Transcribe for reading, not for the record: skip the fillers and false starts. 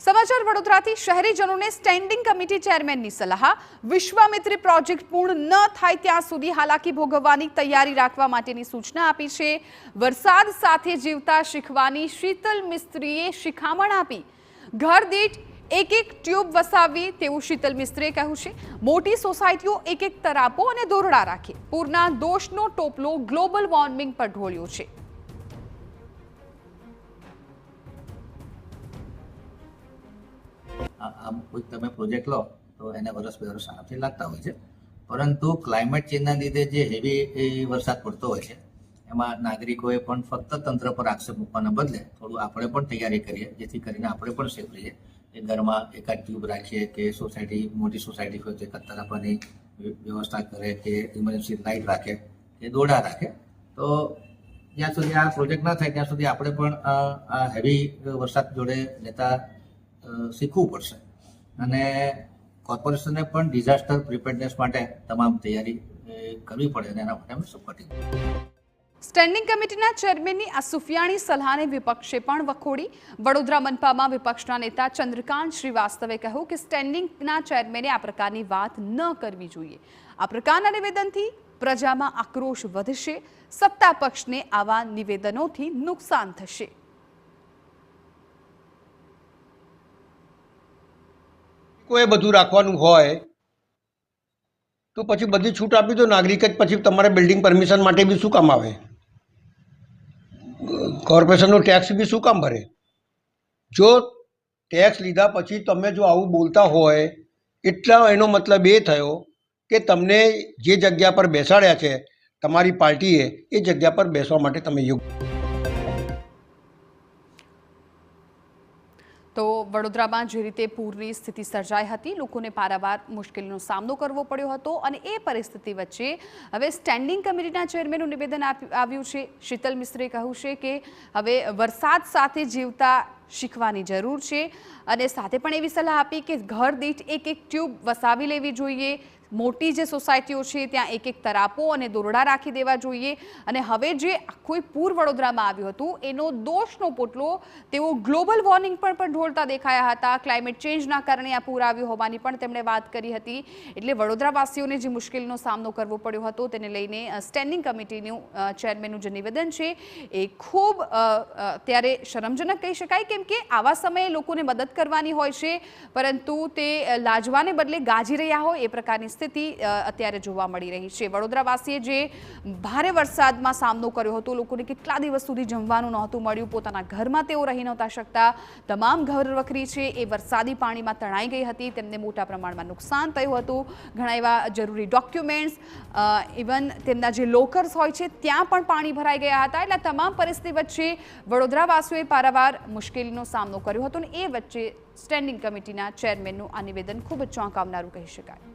સમાચાર વડોદરાથી શહેરીજનોને standing committee ચેરમેનની સલાહ વિશ્વામિત્રી પ્રોજેક્ટ પૂર્ણ ન થાય ત્યાં સુધી હાલાકી ભોગવવાની તૈયારી રાખવા માટેની સૂચના આપી છે। વરસાદ સાથે જીવતા શીખવાની શીતલ મિસ્ત્રીએ શિખામણ આપી। ઘર દીઠ એક ટ્યુબ વસાવવી તેવું શીતલ મિસ્ત્રીએ કહ્યું છે। મોટી સોસાયટીઓ એક તરાપો અને દોરડા રાખે। પૂરના દોષનો ટોપલો ગ્લોબલ વોર્મિંગ પર ઢોળ્યો છે। આમ કોઈ તમે પ્રોજેક્ટ લો તો એને વર્ષ બે વર્ષ આરામથી લાગતા હોય છે, પરંતુ ક્લાઇમેટ ચેન્જના લીધે જે હેવી વરસાદ પડતો હોય છે એમાં નાગરિકોએ પણ ફક્ત તંત્ર પર આક્ષેપ મૂકવાના બદલે થોડું આપણે પણ તૈયારી કરીએ, જેથી કરીને આપણે પણ સેફ રહીએ। એ ઘરમાં એકાદ ટ્યુબ રાખીએ કે સોસાયટી મોટી સોસાયટી હોય તો એકાદ તરાપાની વ્યવસ્થા કરે કે ઇમરજન્સી લાઇટ રાખે કે દોરડા રાખે। તો જ્યાં સુધી આ પ્રોજેક્ટ ના થાય ત્યાં સુધી આપણે પણ આ હેવી વરસાદ જોડે લેતા શીખવું પડશે અને કોર્પોરેશનને પણ ડિઝાસ્ટર પ્રિપેરનેસ માટે તમામ તૈયારી કરવી પડે અને એના માટે અમે સપોર્ટિંગ। સ્ટેન્ડિંગ કમિટીના ચેરમેનની આ સુફિયાણી સલાહને વિપક્ષે પણ વખોડી। વડોદરા મનપામાં વિપક્ષના નેતા ચંદ્રકાંત શ્રીવાસ્તવે કહ્યું કે સ્ટેન્ડિંગના ચેરમેને આ પ્રકારની વાત ન કરવી જોઈએ। આ પ્રકારના નિવેદનથી પ્રજામાં આક્રોશ વધશે। સત્તા પક્ષને આવા નિવેદનોથી નુકસાન થશે। કોઈ બધું રાખવાનું હોય તો પછી બધી છૂટ આપી દો। નાગરિક જ પછી તમારે બિલ્ડિંગ પરમિશન માટે બી શું કામ આવે? કોર્પોરેશનનો ટેક્સ બી શું કામ ભરે? જો ટેક્સ લીધા પછી તમે જો આવું બોલતા હોય એટલા એનો મતલબ એ થયો કે તમને જે જગ્યા પર બેસાડ્યા છે તમારી પાર્ટીએ એ જગ્યા પર બેસવા માટે તમે યોગ્ય। તો વડોદરામાં જે રીતે પૂરની સ્થિતિ સર્જાઈ હતી, લોકોને પારાવાર મુશ્કેલીનો સામનો કરવો પડ્યો હતો અને એ પરિસ્થિતિ વચ્ચે હવે સ્ટેન્ડિંગ કમિટીના ચેરમેનનું નિવેદન આવ્યું છે। શીતલ મિસ્ત્રીએ કહ્યું છે કે હવે વરસાદ સાથે જીવતા શીખવાની જરૂર છે અને સાથે પણ એવી સલાહ આપી કે ઘર દીઠ એક ટ્યુબ વસાવી લેવી જોઈએ। મોટી જે સોસાયટીઓ છે ત્યાં એક તરાપો અને દોરડા રાખી દેવા જોઈએ અને હવે જે આખું પૂર વડોદરામાં આવ્યું હતું એનો દોષનો પોટલો તેઓ ગ્લોબલ વોર્મિંગ પર પણ ઢોળતા દેખાયા હતા। ક્લાઇમેટ ચેન્જના કારણે આ પૂર આવ્યું હોવાની પણ તેમણે વાત કરી હતી। એટલે વડોદરાવાસીઓને જે મુશ્કેલીનો સામનો કરવો પડ્યો હતો તેને લઈને સ્ટેન્ડિંગ કમિટીનું ચેરમેનનું જે નિવેદન છે એ ખૂબ અત્યારે શરમજનક કહી શકાય, કેમ કે આવા સમયે લોકોને મદદ કરવાની હોય છે પરંતુ તે લાજવાને બદલે ગાજી રહ્યા હોય એ પ્રકારની સ્થિતિ અત્યારે જોવા મળી રહી છે। વડોદરાવાસીએ જે ભારે વરસાદમાં સામનો કર્યો હતો, લોકોને કેટલા દિવસ સુધી જમવાનું નહોતું મળ્યું, પોતાના ઘરમાં તેઓ રહી નહોતા શકતા, તમામ ઘર વખરી છે એ વરસાદી પાણીમાં તણાઈ ગઈ હતી, તેમને મોટા પ્રમાણમાં નુકસાન થયું હતું। ઘણા એવા જરૂરી ડોક્યુમેન્ટ્સ, ઇવન તેમના જે લોકર્સ હોય છે ત્યાં પણ પાણી ભરાઈ ગયા હતા। એટલે તમામ પરિસ્થિતિ વચ્ચે વડોદરાવાસીઓએ પારાવાર મુશ્કેલીનો સામનો કર્યો હતો અને એ વચ્ચે સ્ટેન્ડિંગ કમિટીના ચેરમેનનું આ નિવેદન ખૂબ જ ચોંકાવનારું કહી શકાય।